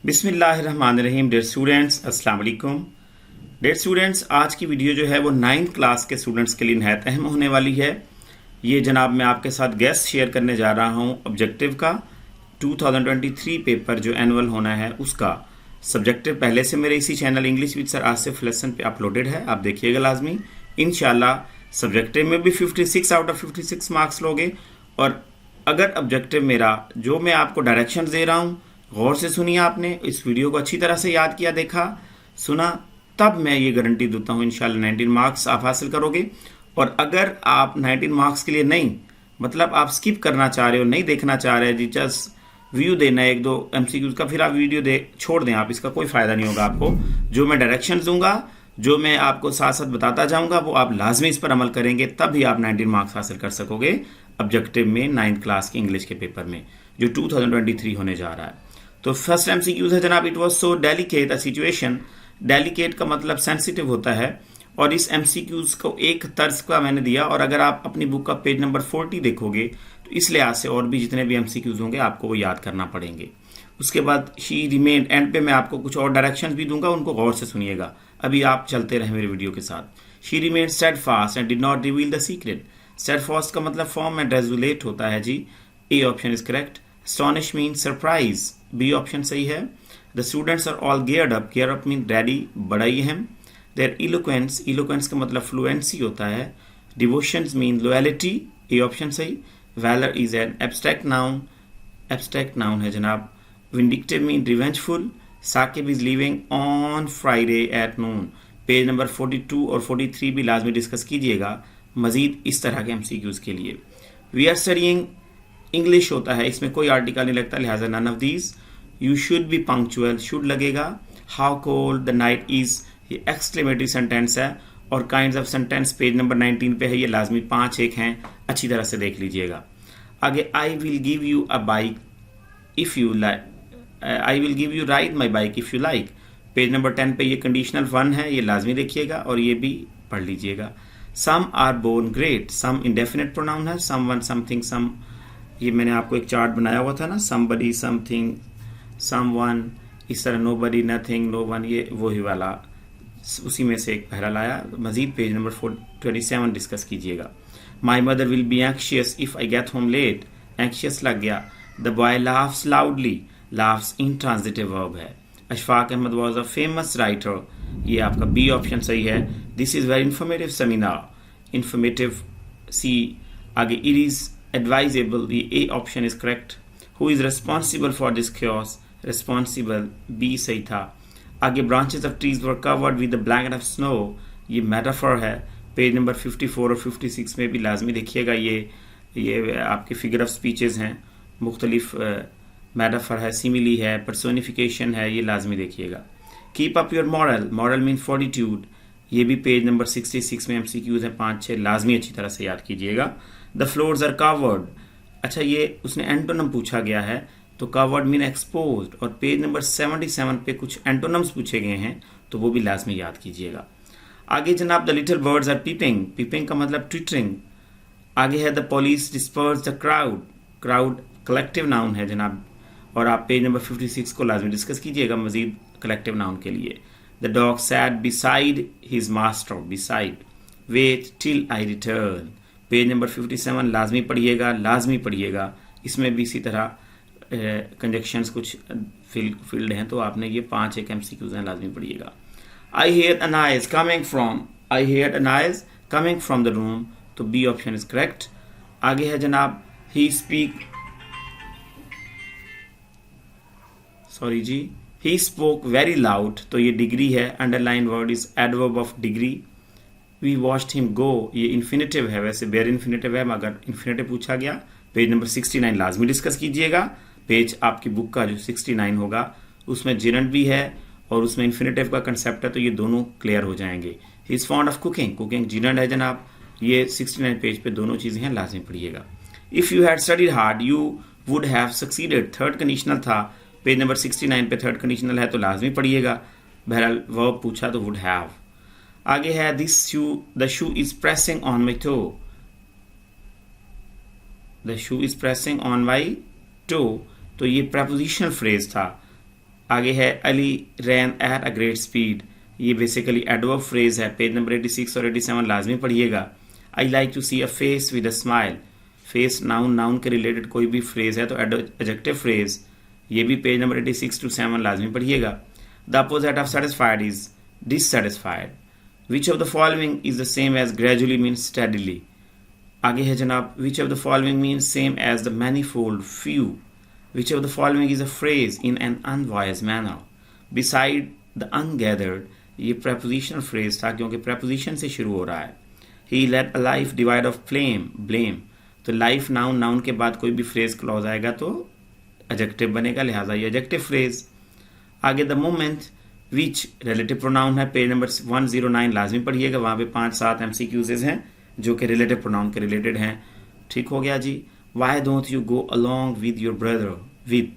बिस्मिल्लाहिर्रहमानिर्रहीम। Dear students, अस्सलाम वालेकुम। डियर स्टूडेंट्स, आज की वीडियो जो है वो 9th क्लास के स्टूडेंट्स के लिए नहायत अहम होने वाली है। ये जनाब मैं आपके साथ गेस्ट शेयर करने जा रहा हूँ ऑब्जेक्टिव का 2023 पेपर जो एनुअल होना है उसका सब्जेक्टिव पहले से मेरे इसी channel English with sir Asif lesson पे अपलोडेड है, आप देखिएगा लाजमी। इंशाल्लाह सब्जेक्टिव में भी 56 आउट ऑफ 56 मार्क्स लोगे। और अगर ऑब्जेक्टिव मेरा जो मैं आपको डायरेक्शन दे रहा हूँ गौर से सुनिए, आपने इस वीडियो को अच्छी तरह से याद किया, देखा, सुना, तब मैं ये गारंटी देता हूँ इंशाल्लाह 19 मार्क्स आप हासिल करोगे। और अगर आप 19 मार्क्स के लिए नहीं, मतलब आप स्किप करना चाह रहे हो, नहीं देखना चाह रहे जी, जस्ट व्यू देना है एक दो एमसीक्यूज का, फिर आप वीडियो छोड़ दें आप, इसका कोई फायदा नहीं होगा आपको। जो मैं डायरेक्शन दूंगा, जो मैं आपको साथ साथ बताता जाऊंगा, वो आप लाजमी इस पर अमल करेंगे, तभी आप 19 मार्क्स हासिल कर सकोगे ऑब्जेक्टिव में 9th क्लास के इंग्लिश के पेपर में जो 2023 होने जा रहा है। तो फर्स्ट एमसीक्यूज है जनाब, it was so delicate a situation. Delicate का मतलब सेंसिटिव होता है, और इस एमसीक्यूज को एक तर्ज का मैंने दिया। और अगर आप अपनी बुक का पेज नंबर 40 देखोगे तो इस लिहाज से और भी जितने भी एमसीक्यूज होंगे आपको वो याद करना पड़ेंगे। उसके बाद शी रिमेन्ड, एंड पे मैं आपको कुछ और डायरेक्शंस भी दूंगा, उनको गौर से सुनिएगा। अभी आप चलते रहे मेरे वीडियो के साथ। She remained steadfast and did not reveal the secret. Steadfast का मतलब फॉर्म एंड रेजुलेट होता है जी, A option is correct. Astonish means surprise, B option सही है। The students are all geared up, gear up means ready, बड़ा ही अहम। Their eloquence, eloquence का मतलब fluency होता है। Devotions mean loyalty, A option सही। Valor is an abstract noun है जनाब। Vindictive mean revengeful। Saqib is leaving on Friday at noon। Page number 42 और 43 भी लाजमी डिस्कस कीजिएगा मजीद इस तरह के MCQs के लिए। We are studying इंग्लिश होता है, इसमें कोई आर्टिकल नहीं लगता, लिहाजा none of these. You should be punctual, should लगेगा। How cold the night is, ये एक्सक्लेमेटरी सेंटेंस है। और kinds of sentence page number 19 पे है, ये लाजमी 5-1 हैं, अच्छी तरह से देख लीजिएगा। आगे I will give you a bike if you like, I will give you ride my bike if you like. Page number 10 पे ये कंडीशनल 1 है, ये लाजमी देखिएगा और ये भी पढ़ लीजिएगा। Some are born great, some indefinite pronoun है। सम वन, समथिंग, सम, ये मैंने आपको एक चार्ट बनाया हुआ था ना, समबडी, समथिंग, समवन, इस तरह नोबडी, नथिंग, नो वन, ये वही वाला, उसी में से एक पहला लाया। मजीद पेज नंबर 27 डिस्कस कीजिएगा। My mother will be anxious if I get home late, anxious लग गया। The boy laughs loudly, laughs intransitive verb है। Ashfaq Ahmed was a famous writer, ये आपका बी ऑप्शन सही है। This is very informative seminar, informative C. आगे it is advisable, the A option is correct. Who is responsible for this chaos? Responsible, B सही था। आगे branches of trees were covered with a blanket of snow, ये metaphor है। Page number 54 और 56 में भी लाजमी देखिएगा, ये आपके फिगर ऑफ स्पीचेस हैं, मुख्तलिफ metaphor है, simile है, personification है, ये लाजमी देखिएगा। Keep up your moral, moral means fortitude, ये भी पेज नंबर 66 में MCQs हैं 5-6, लाजमी अच्छी तरह से याद कीजिएगा। द फ्लोर्स आर कवर्ड, अच्छा ये उसने एंटोनम पूछा गया है, तो कवर्ड मीन एक्सपोज्ड। और पेज नंबर 77 पे कुछ एंटोनम्स पूछे गए हैं, तो वो भी लाजमी याद कीजिएगा। आगे जनाब, the little birds are peeping, peeping का मतलब ट्विटरिंग। आगे है the police disperse the crowd, crowd collective noun है जनाब, और आप पेज नंबर 56 को लाजमी डिस्कस कीजिएगा मजीद कलेक्टिव नाउन के लिए। The dog sat beside his master, beside. Wait till I return, page number 57 लाजमी पढ़िएगा। इसमें भी इसी तरह कंजक्शंस कुछ फील्ड हैं, तो आपने ये 5-1 MCQs हैं, लाजमी पढ़िएगा। I hear a noise coming from, I hear a noise coming from the room, तो बी ऑप्शन इज करेक्ट। आगे है जनाब, ही स्पीक, सॉरी जी, ही स्पोक वेरी लाउड, तो ये डिग्री है। Underline word is adverb of degree. We watched him go, ये infinitive है, वैसे बेयर इन्फिनेटिव है, मगर इन्फिनेटिव पूछा गया। पेज नंबर 69 लाजमी डिस्कस कीजिएगा। पेज आपकी बुक का जो 69 होगा उसमें जिरंट भी है और उसमें इन्फिनेटिव का कंसेप्ट है, तो ये दोनों क्लियर हो जाएंगे। He is fond of cooking, cooking gerund है जनाब, ये 69 पेज पे दोनों चीजें हैं, लाजमी पढ़िएगा। If you had studied hard you would have succeeded, third conditional था, पेज नंबर 69 पे थर्ड कंडीशनल है, तो लाजमी पढ़िएगा। बहरहाल वर्ब पूछा तो वुड हैव। आगे है this shoe, the shoe is pressing on my toe, the shoe is pressing on my toe, तो ये प्रेपोजिशनल फ्रेज था। आगे है Ali ran at a great speed, ये बेसिकली एडवर्ब फ्रेज है, पेज नंबर 86 और 87 लाजमी पढ़िएगा। I like to see a face with a smile, face noun, noun के रिलेटेड कोई भी फ्रेज है तो एडजेक्टिव फ्रेज, ये भी पेज नंबर 86 to 7 लाजमी पढ़िएगा। The opposite of satisfied is dissatisfied. Which of the following is the same as gradually means steadily. आगे है जनाब which of the following means same as the manifold few. Which of the following is a phrase in an unwise manner. Beside the ungathered, ये prepositional phrase था क्योंकि preposition से शुरू हो रहा है। He led a life devoid of flame blame, तो life noun, noun के बाद कोई भी फ्रेज क्लॉज आएगा तो एडजेक्टिव बनेगा, लिहाजा ये एडजेक्टिव फ्रेज। आगे the moment which relative pronoun है, पेज नंबर 109 लाजमी पढ़िएगा, वहां पे 5-7 MCQs हैं जो कि रिलेटिव प्रोनाउन के रिलेटेड हैं। ठीक हो गया जी। Why don't you go along with your brother with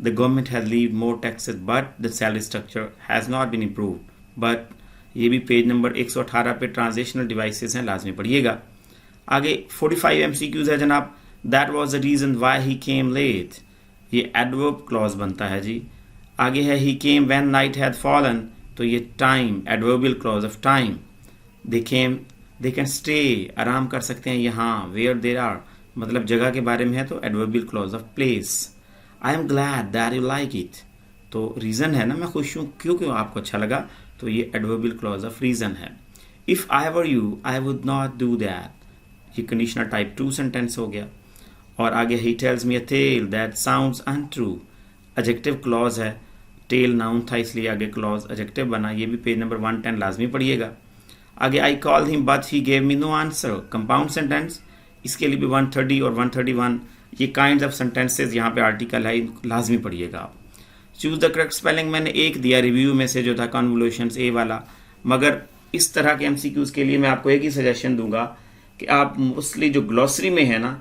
the government has leave more taxes but the salary structure has not been improved, but ये भी पेज नंबर 118 पे ट्रांजिशनल डिवाइसेस हैं, लाजमी पढ़िएगा। आगे 45 MCQs है जनाब। That was the reason why he came late, ये एडवर्ब क्लॉज बनता है जी। आगे है he came when night had fallen, तो ये time, adverbial clause of time. They came, they can stay, आराम कर सकते हैं यहाँ। वेयर देयर आर, मतलब जगह के बारे में है तो adverbial clause of place. I am glad that you like it, तो रीजन है ना, मैं खुश हूँ क्यों आपको अच्छा लगा, तो ये एडवर्बियल क्लॉज ऑफ रीजन है। If I were you I would not do that, ये कंडीशनल टाइप 2 सेंटेंस हो गया। और आगे ही tells me a tale that sounds untrue, adjective clause है, टेल नाउन था इसलिए आगे क्लॉज एडजेक्टिव बना, ये भी पेज नंबर 110 लाजमी पढ़िएगा। आगे I call him but he gave me know answer, compound sentence, इसके लिए भी 130 और 131 ये काइंड ऑफ सेंटेंसेज, यहाँ पे आर्टिकल है, लाजमी पढ़िएगा आप। चूज द करेक्ट स्पेलिंग मैंने एक दिया रिव्यू में से जो था कन्वोल्यूशंस ए वाला, मगर इस तरह के MCQs के लिए मैं आपको एक ही सजेशन दूंगा कि आप मोस्टली जो ग्लॉसरी में है ना,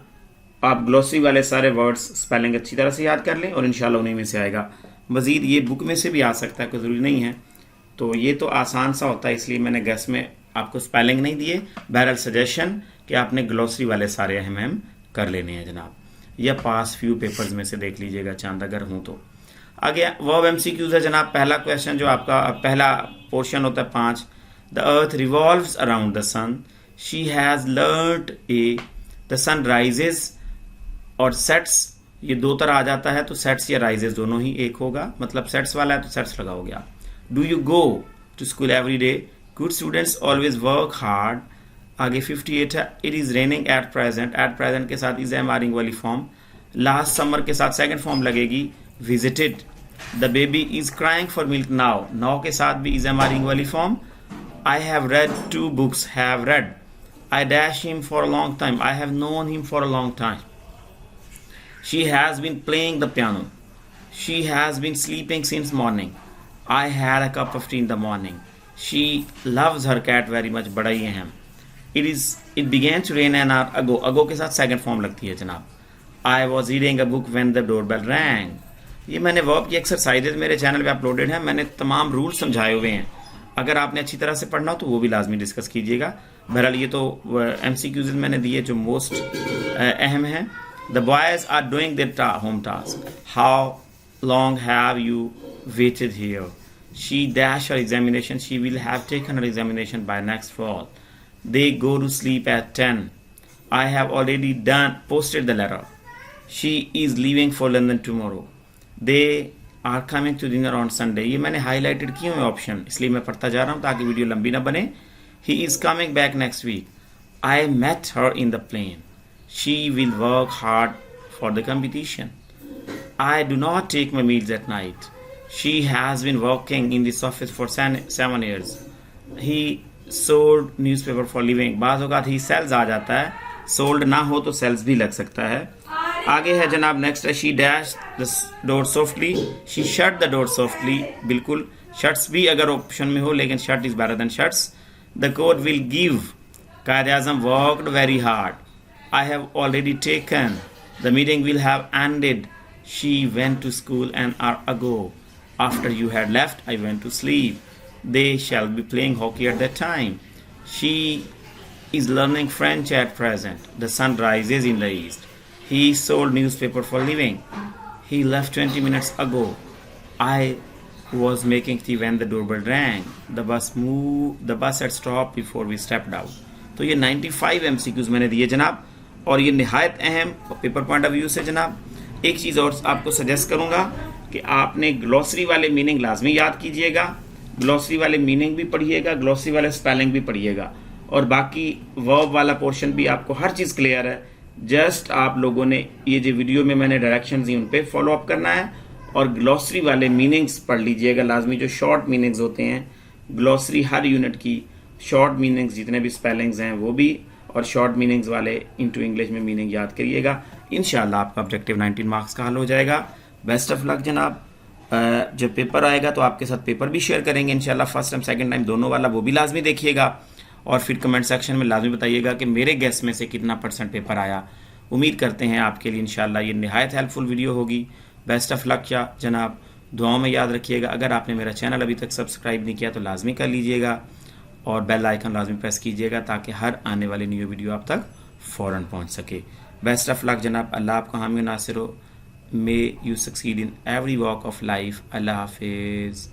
आप ग्लॉसरी वाले सारे वर्ड्स स्पेलिंग अच्छी तरह से याद कर लें और इंशाल्लाह उन्हीं में से आएगा। मजीद ये बुक में से भी आ सकता है, कोई ज़रूरी नहीं है, तो ये तो आसान सा होता है इसलिए मैंने गेस में आपको स्पेलिंग नहीं दिए। बहरहाल सजेशन कि आपने ग्लॉसरी वाले सारे अहम कर लेने हैं जनाब, या पास फ्यू पेपर्स में से देख लीजिएगा चांद अगर हूँ तो। आगे वर्ब MCQs है जनाब। पहला क्वेश्चन जो आपका पहला पोर्शन होता है 5, the earth revolves around the sun, she has learned a, the sun rises और सेट्स, ये दो तरह आ जाता है तो सेट्स या राइजेस दोनों ही एक होगा, मतलब सेट्स वाला है तो सेट्स लगाओगे आप। Do you go to school every day, good students always work hard. आगे 58 है it is raining at present, at present के साथ इज एम आरिंग वाली फॉर्म, लास्ट समर के साथ सेकंड फॉर्म लगेगी visited. The baby is crying for milk now, now के साथ भी इज एम आरिंग वाली form. I have read 2 books, have read. I dash him for a long time, I have known him for a long time. She has been playing the piano. She has been sleeping since morning. I had a cup of tea in the morning. She loves her cat very much. बड़ा ही अहम। It began to rain an hour ago. ago के साथ second form लगती है जनाब। I was reading a book when the doorbell rang. ये मैंने verb की एक्सरसाइजेज मेरे चैनल पे अपलोडेड है, मैंने तमाम रूल समझाए हुए हैं, अगर आपने अच्छी तरह से पढ़ना हो तो वो भी लाजमी डिस्कस कीजिएगा। बहरहाल ये तो MCQs मैंने दिए जो मोस्ट अहम हैं। The boys are doing their home task. How long have you waited here? She dashed her examination. She will have taken her examination by next fall. They go to sleep at 10. I have already posted the letter. She is leaving for London tomorrow. They are coming to dinner on Sunday. ये मैंने highlighted किए हुए option, इसलिए मैं पढ़ता जा रहा हूँ ताकि वीडियो लंबी ना बने। He is coming back next week. I met her in the plane. She will work hard for the competition. I do not take my meals at night. She has been working in this office for 7 years. He sold newspaper for living. बाज़ औक़ात he sells आ जाता है, sold ना हो तो sells भी लग सकता है। आगे है जनाब नेक्स्ट है she dashed the door softly. She shut the door softly. बिल्कुल shuts भी अगर ऑप्शन में हो, लेकिन shut is better than shuts. The court will give. Quaid-e-Azam worked very hard. I have already taken. The meeting will have ended. She went to school an hour ago. After you had left, I went to sleep. They shall be playing hockey at that time. She is learning French at present. The sun rises in the east. He sold newspaper for living. He left 20 minutes ago. I was making tea when the doorbell rang. The bus had stopped before we stepped out. तो ये 95 MCQs मैंने दिए जनाब, और ये निहायत अहम paper point of view से जनाब। एक चीज़ और आपको सजेस्ट करूँगा कि आपने ग्लॉसरी वाले मीनिंग लाजमी याद कीजिएगा, ग्लॉसरी वाले मीनिंग भी पढ़िएगा, ग्लॉसरी वाले स्पेलिंग भी पढ़िएगा, और बाकी वर्ब वाला पोर्शन भी आपको हर चीज़ क्लियर है। जस्ट आप लोगों ने ये जो वीडियो में मैंने डायरेक्शंस दी उन पे फॉलो अप करना है, और ग्लॉसरी वाले मीनिंग्स पढ़ लीजिएगा लाजमी, जो शॉर्ट मीनिंग्स होते हैं। ग्लॉसरी हर यूनिट की शॉर्ट मीनिंग्स जितने भी स्पेलिंग्स हैं वो भी, और शॉर्ट मीनिंग्स वाले इनटू इंग्लिश में मीनिंग याद करिएगा। इंशाल्लाह आपका ऑब्जेक्टिव 19 मार्क्स का हल हो जाएगा। बेस्ट ऑफ लक जनाब। जब पेपर आएगा तो आपके साथ पेपर भी शेयर करेंगे इंशाल्लाह, फर्स्ट टाइम सेकंड टाइम दोनों वाला, वो भी लाजमी देखिएगा, और फिर कमेंट सेक्शन में लाजमी बताइएगा कि मेरे गेस में से कितना % पेपर आया। उम्मीद करते हैं आपके लिए इंशाल्लाह ये निहायत हेल्पफुल वीडियो होगी। बेस्ट ऑफ लक या जनाब, दुआओं में याद रखिएगा। अगर आपने मेरा चैनल अभी तक सब्सक्राइब नहीं किया तो लाजमी कर लीजिएगा, और बेल आइकन लाजमी प्रेस कीजिएगा ताकि हर आने वाली न्यू वीडियो आप तक फ़ौरन पहुंच सके। बेस्ट ऑफ लक जनाब। अल्लाह आपका हामी नासिर हो। May you succeed in every walk of life. अल्लाह हाफिज़।